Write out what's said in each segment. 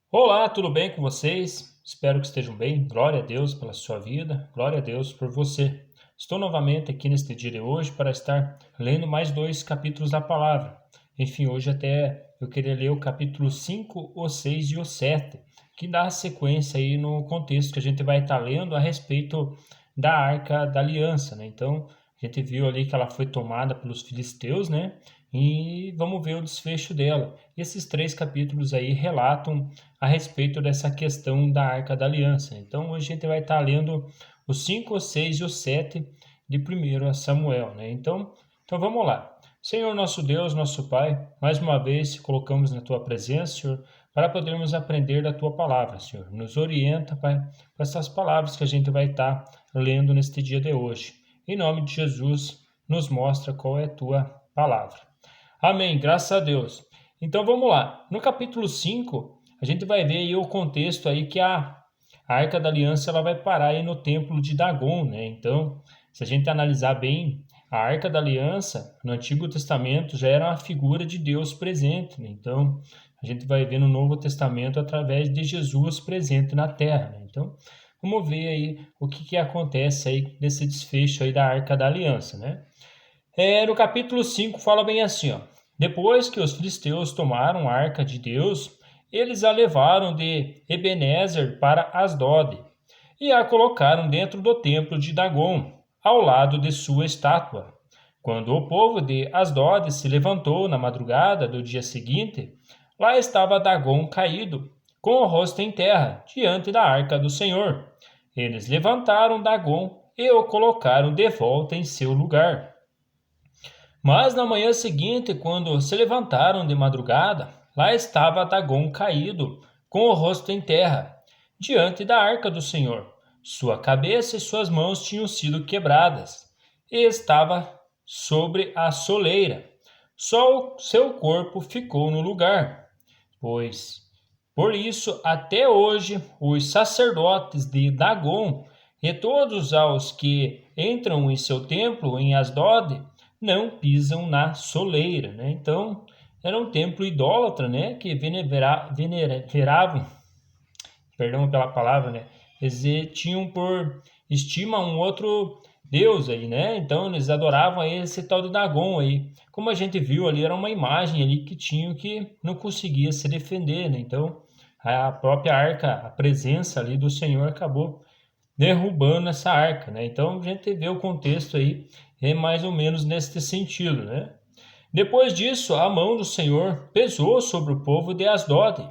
Olá, tudo bem com vocês? Espero que estejam bem. Glória a Deus pela sua vida, glória a Deus por você. Estou novamente aqui neste dia de hoje para estar lendo mais dois capítulos da palavra. Enfim, hoje até eu queria ler o capítulo 5, o 6 e o 7, que dá sequência aí no contexto que a gente vai estar lendo a respeito da Arca da Aliança, né? Então, a gente viu ali que ela foi tomada pelos filisteus, né? E vamos ver o desfecho dela. Esses três capítulos aí relatam a respeito dessa questão da Arca da Aliança. Então, hoje a gente vai estar lendo os 5, o 6 e o 7 de 1 Samuel, né? Então vamos lá. Senhor nosso Deus, nosso Pai, mais uma vez colocamos na Tua presença, Senhor, para podermos aprender da Tua palavra, Senhor. Nos orienta, Pai, com essas palavras que a gente vai estar lendo neste dia de hoje. Em nome de Jesus, nos mostra qual é a Tua palavra. Amém, graças a Deus. Então vamos lá. No capítulo 5, a gente vai ver aí o contexto aí que a Arca da Aliança ela vai parar aí no templo de Dagon, né? Então, se a gente analisar bem, a Arca da Aliança no Antigo Testamento já era uma figura de Deus presente, né? Então, a gente vai ver no Novo Testamento através de Jesus presente na Terra, né? Então, vamos ver aí o que acontece aí nesse desfecho aí da Arca da Aliança, né? No capítulo 5 fala bem assim, ó. Depois que os filisteus tomaram a arca de Deus, eles a levaram de Ebenezer para Asdod e a colocaram dentro do templo de Dagon, ao lado de sua estátua. Quando o povo de Asdod se levantou na madrugada do dia seguinte, lá estava Dagon caído, com o rosto em terra, diante da arca do Senhor. Eles levantaram Dagon e o colocaram de volta em seu lugar. Mas na manhã seguinte, quando se levantaram de madrugada, lá estava Dagon caído, com o rosto em terra, diante da arca do Senhor. Sua cabeça e suas mãos tinham sido quebradas, e estava sobre a soleira. Só o seu corpo ficou no lugar, pois por isso até hoje os sacerdotes de Dagon e todos os que entram em seu templo em Asdod não pisam na soleira, né? Então, era um templo idólatra, né? Que veneravam, perdão pela palavra, né? Eles tinham por estima um outro deus aí, né? Então, eles adoravam aí esse tal de Dagon aí. Como a gente viu ali, era uma imagem ali que tinha que não conseguia se defender, né? Então, a própria arca, a presença ali do Senhor acabou derrubando essa arca, né? Então a gente vê o contexto aí é mais ou menos neste sentido, né? Depois disso, a mão do Senhor pesou sobre o povo de Asdod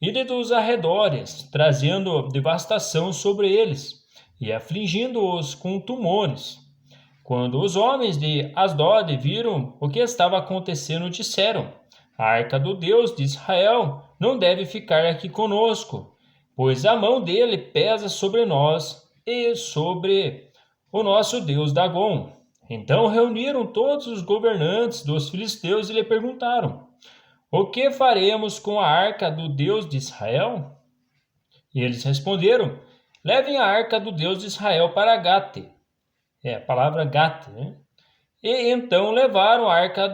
e de dos arredores, trazendo devastação sobre eles e afligindo-os com tumores. Quando os homens de Asdod viram o que estava acontecendo, disseram: A arca do Deus de Israel não deve ficar aqui conosco, pois a mão dele pesa sobre nós e sobre o nosso Deus Dagon. Então reuniram todos os governantes dos filisteus e lhe perguntaram: O que faremos com a arca do Deus de Israel? E eles responderam: Levem a arca do Deus de Israel para Gate. É a palavra Gate, né? E então levaram a arca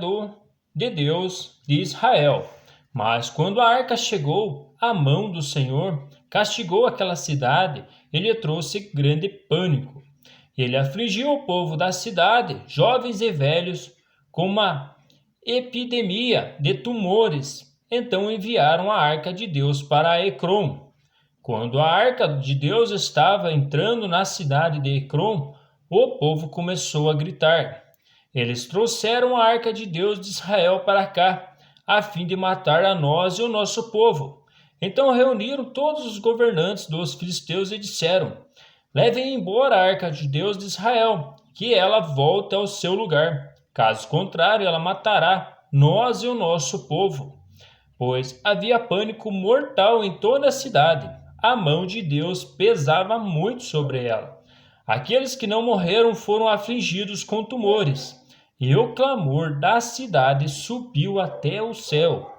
de Deus de Israel. Mas quando a arca chegou, a mão do Senhor castigou aquela cidade e lhe trouxe grande pânico. Ele afligiu o povo da cidade, jovens e velhos, com uma epidemia de tumores. Então enviaram a arca de Deus para Ecrom. Quando a arca de Deus estava entrando na cidade de Ecrom, o povo começou a gritar. Eles trouxeram a arca de Deus de Israel para cá, a fim de matar a nós e o nosso povo. Então reuniram todos os governantes dos filisteus e disseram: Levem embora a arca de Deus de Israel, que ela volte ao seu lugar. Caso contrário, ela matará nós e o nosso povo. Pois havia pânico mortal em toda a cidade. A mão de Deus pesava muito sobre ela. Aqueles que não morreram foram afligidos com tumores, e o clamor da cidade subiu até o céu.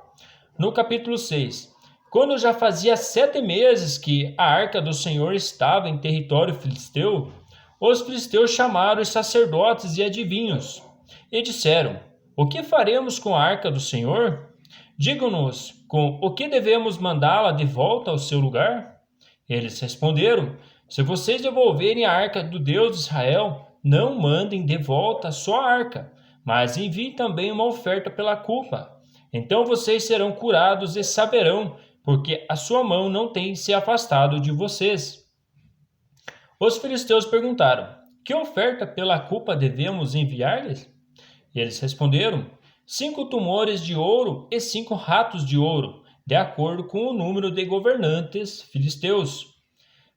No capítulo 6, quando já fazia 7 meses que a arca do Senhor estava em território filisteu, os filisteus chamaram os sacerdotes e adivinhos, e disseram: O que faremos com a arca do Senhor? Diga-nos com o que devemos mandá-la de volta ao seu lugar? Eles responderam: Se vocês devolverem a arca do Deus de Israel, não mandem de volta só a arca, mas enviem também uma oferta pela culpa. Então vocês serão curados e saberão, porque a sua mão não tem se afastado de vocês. Os filisteus perguntaram: Que oferta pela culpa devemos enviar-lhes? E eles responderam: 5 tumores de ouro e 5 ratos de ouro, de acordo com o número de governantes filisteus.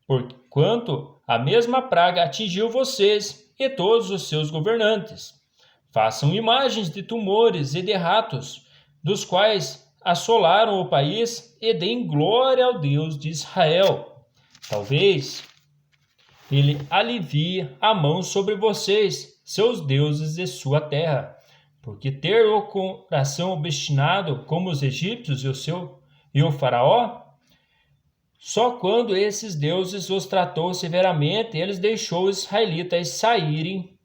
Porquanto a mesma praga atingiu vocês e todos os seus governantes. Façam imagens de tumores e de ratos, dos quais assolaram o país, e deem glória ao Deus de Israel. Talvez ele alivie a mão sobre vocês, seus deuses de sua terra, porque ter o coração obstinado como os egípcios e o faraó, só quando esses deuses os tratou severamente, eles deixou os israelitas seguirem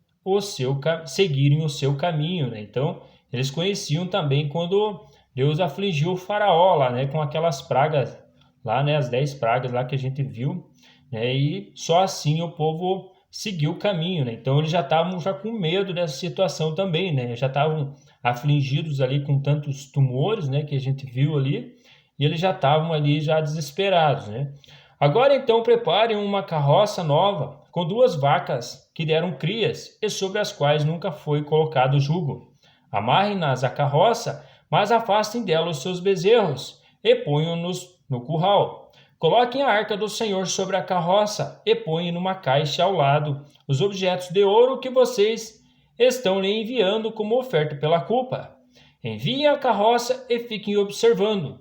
o seu caminho, né? Então, eles conheciam também quando Deus afligiu o faraó lá, né? Com aquelas pragas lá, né? As 10 pragas lá que a gente viu, né? E só assim o povo seguiu o caminho, né? Então, eles já estavam com medo dessa situação também, né? Já estavam afligidos ali com tantos tumores, né? Que a gente viu ali. E eles já estavam ali já desesperados, né? Agora então preparem uma carroça nova com 2 vacas que deram crias e sobre as quais nunca foi colocado jugo. Amarrem-nas à carroça, mas afastem dela os seus bezerros e ponham-nos no curral. Coloquem a arca do Senhor sobre a carroça e ponham numa caixa ao lado os objetos de ouro que vocês estão lhe enviando como oferta pela culpa. Enviem a carroça e fiquem observando.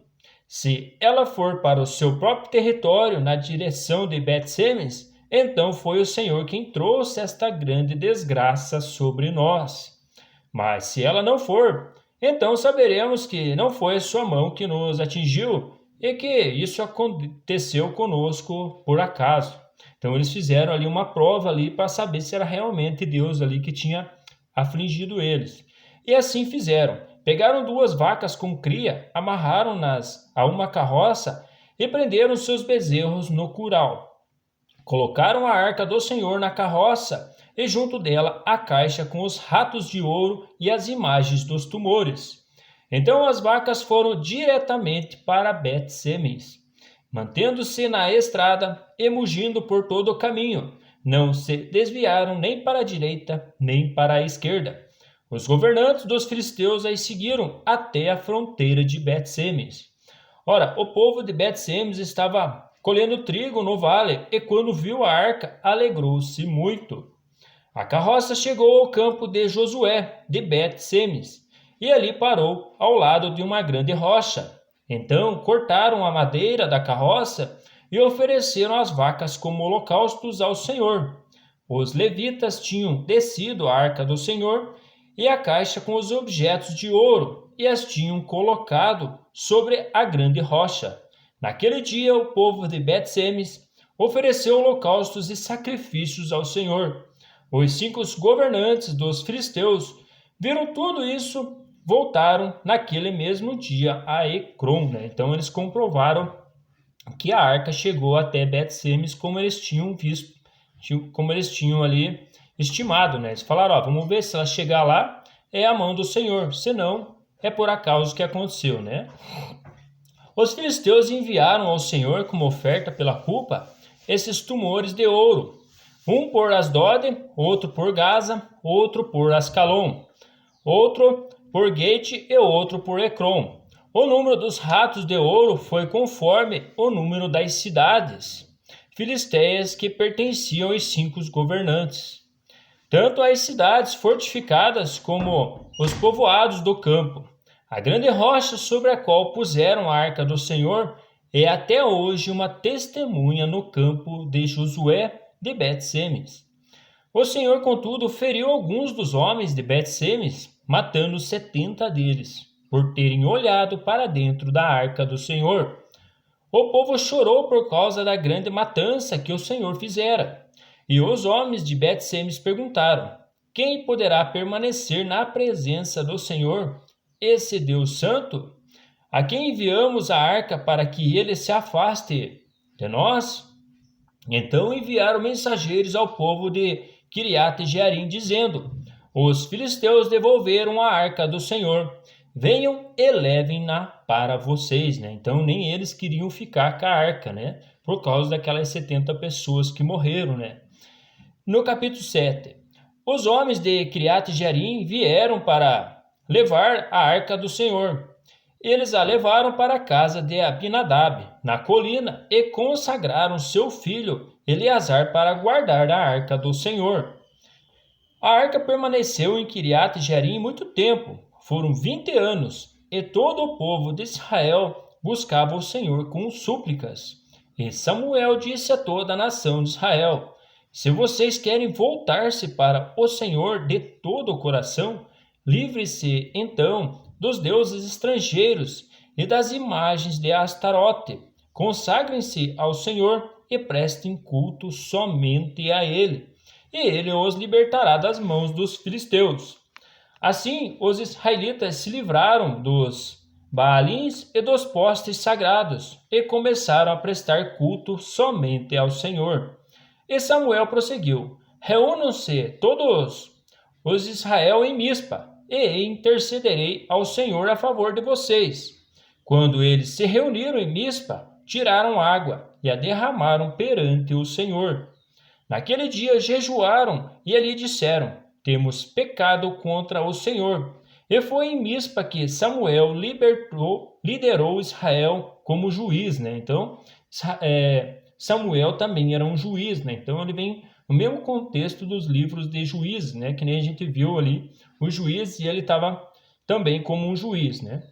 Se ela for para o seu próprio território, na direção de Bet-Semes, então foi o Senhor quem trouxe esta grande desgraça sobre nós. Mas se ela não for, então saberemos que não foi a sua mão que nos atingiu e que isso aconteceu conosco por acaso. Então eles fizeram ali uma prova ali para saber se era realmente Deus ali que tinha afligido eles. E assim fizeram. Pegaram 2 vacas com cria, amarraram-nas a uma carroça e prenderam seus bezerros no curral. Colocaram a arca do Senhor na carroça e junto dela a caixa com os ratos de ouro e as imagens dos tumores. Então as vacas foram diretamente para Bet-Semes, mantendo-se na estrada e mugindo por todo o caminho. Não se desviaram nem para a direita nem para a esquerda. Os governantes dos filisteus as seguiram até a fronteira de Bet-Semes. Ora, o povo de Bet-Semes estava colhendo trigo no vale e quando viu a arca, alegrou-se muito. A carroça chegou ao campo de Josué, de Bet-Semes, e ali parou ao lado de uma grande rocha. Então cortaram a madeira da carroça e ofereceram as vacas como holocaustos ao Senhor. Os levitas tinham descido a arca do Senhor e a caixa com os objetos de ouro, e as tinham colocado sobre a grande rocha. Naquele dia, o povo de Bet-Semes ofereceu holocaustos e sacrifícios ao Senhor. Os 5 governantes dos filisteus viram tudo isso, voltaram naquele mesmo dia a Ecrom, né? Então eles comprovaram que a arca chegou até Bet-Semes como eles tinham visto, como eles tinham ali estimado, né? Eles falaram, ó, vamos ver se ela chegar lá, é a mão do Senhor, senão é por acaso que aconteceu, né? Os filisteus enviaram ao Senhor como oferta pela culpa esses tumores de ouro, um por Asdod, outro por Gaza, outro por Ascalon, outro por Gate e outro por Ecrom. O número dos ratos de ouro foi conforme o número das cidades filisteias que pertenciam aos 5 governantes. Tanto as cidades fortificadas como os povoados do campo. A grande rocha sobre a qual puseram a arca do Senhor é até hoje uma testemunha no campo de Josué de Bet-Semes. O Senhor, contudo, feriu alguns dos homens de Bet-Semes, matando 70 deles, por terem olhado para dentro da arca do Senhor. O povo chorou por causa da grande matança que o Senhor fizera. E os homens de Bet-Semes perguntaram: quem poderá permanecer na presença do Senhor, esse Deus santo? A quem enviamos a arca para que ele se afaste de nós? Então enviaram mensageiros ao povo de Quiriate-Jearim, dizendo: Os filisteus devolveram a arca do Senhor. Venham e levem-na para vocês, né? Então nem eles queriam ficar com a arca, né? Por causa daquelas 70 pessoas que morreram, né? No capítulo 7, os homens de Quiriate-Jearim vieram para levar a arca do Senhor. Eles a levaram para a casa de Abinadab, na colina, e consagraram seu filho Eleazar para guardar a arca do Senhor. A arca permaneceu em Quiriate-Jearim muito tempo, foram 20 anos, e todo o povo de Israel buscava o Senhor com súplicas. E Samuel disse a toda a nação de Israel: Se vocês querem voltar-se para o Senhor de todo o coração, livre-se então dos deuses estrangeiros e das imagens de Astarote. Consagrem-se ao Senhor e prestem culto somente a Ele, e Ele os libertará das mãos dos filisteus. Assim, os israelitas se livraram dos Baalins e dos postes sagrados e começaram a prestar culto somente ao Senhor. E Samuel prosseguiu: Reúnam-se todos os Israel em Mispa, e intercederei ao Senhor a favor de vocês. Quando eles se reuniram em Mispa, tiraram água e a derramaram perante o Senhor. Naquele dia jejuaram e ali disseram: Temos pecado contra o Senhor. E foi em Mispa que Samuel liderou Israel como juiz, né? Então, Samuel também era um juiz, né? Então ele vem no mesmo contexto dos livros de Juízes, né? Que nem a gente viu ali o juiz e ele estava também como um juiz, né?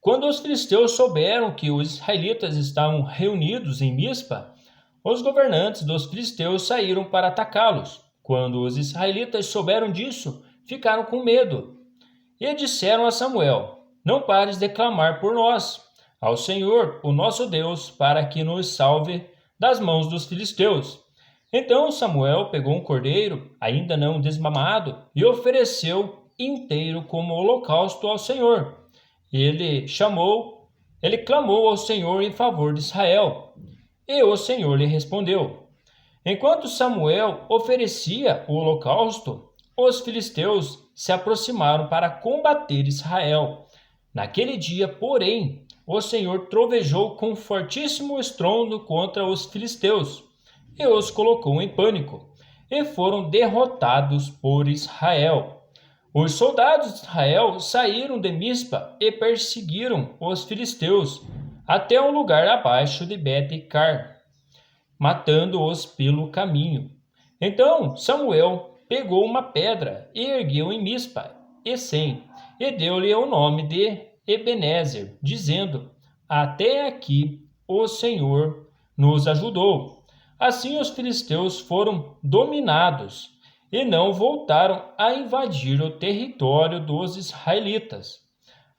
Quando os filisteus souberam que os israelitas estavam reunidos em Mispa, os governantes dos filisteus saíram para atacá-los. Quando os israelitas souberam disso, ficaram com medo e disseram a Samuel: Não pares de clamar por nós ao Senhor, o nosso Deus, para que nos salve das mãos dos filisteus. Então Samuel pegou um cordeiro, ainda não desmamado, e ofereceu inteiro como holocausto ao Senhor. Ele clamou ao Senhor em favor de Israel, e o Senhor lhe respondeu. Enquanto Samuel oferecia o holocausto, os filisteus se aproximaram para combater Israel. Naquele dia, porém, o Senhor trovejou com fortíssimo estrondo contra os filisteus e os colocou em pânico, e foram derrotados por Israel. Os soldados de Israel saíram de Mispa e perseguiram os filisteus até um lugar abaixo de Bet-car, matando-os pelo caminho. Então Samuel pegou uma pedra e ergueu em Mispa e Sem, e deu-lhe o nome de Ebenezer, dizendo: Até aqui o Senhor nos ajudou. Assim os filisteus foram dominados e não voltaram a invadir o território dos israelitas.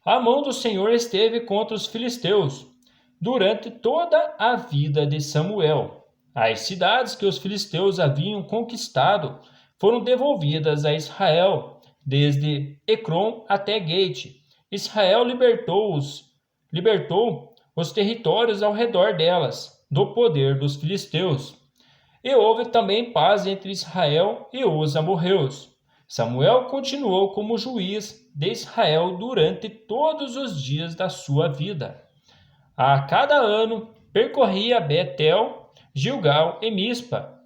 A mão do Senhor esteve contra os filisteus durante toda a vida de Samuel. As cidades que os filisteus haviam conquistado foram devolvidas a Israel, desde Ecrom até Gate. Israel libertou os territórios ao redor delas, do poder dos filisteus. E houve também paz entre Israel e os amorreus. Samuel continuou como juiz de Israel durante todos os dias da sua vida. A cada ano percorria Betel, Gilgal e Mispa,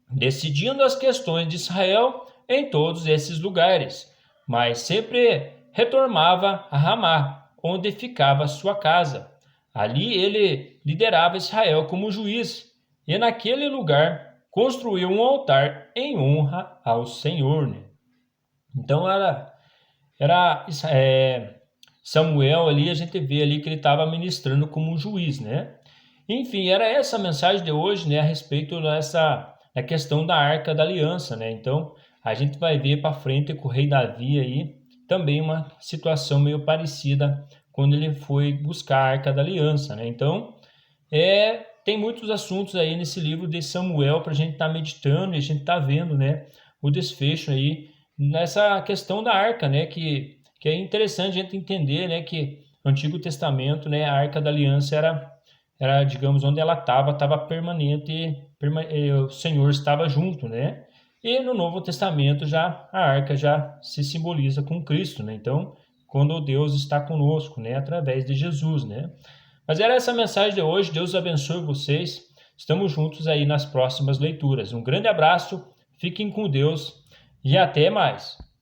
decidindo as questões de Israel em todos esses lugares, mas sempre retornava a Ramá, onde ficava sua casa. Ali ele liderava Israel como juiz, e naquele lugar construiu um altar em honra ao Senhor, né? Então era Samuel ali, a gente vê ali que ele estava ministrando como um juiz, né? Enfim, era essa a mensagem de hoje, né, a respeito da questão da Arca da Aliança, né? Então, a gente vai ver para frente com o rei Davi aí também uma situação meio parecida quando ele foi buscar a Arca da Aliança, né? Então, tem muitos assuntos aí nesse livro de Samuel para a gente estar meditando e a gente tá vendo, né, o desfecho aí nessa questão da arca, né, que é interessante a gente entender, né, que no Antigo Testamento, né, a Arca da Aliança era, digamos, onde ela estava permanente, o Senhor estava junto, né? E no Novo Testamento já a arca já se simboliza com Cristo, né? Então, quando Deus está conosco, né, através de Jesus, né? Mas era essa a mensagem de hoje. Deus abençoe vocês. Estamos juntos aí nas próximas leituras. Um grande abraço, fiquem com Deus e até mais.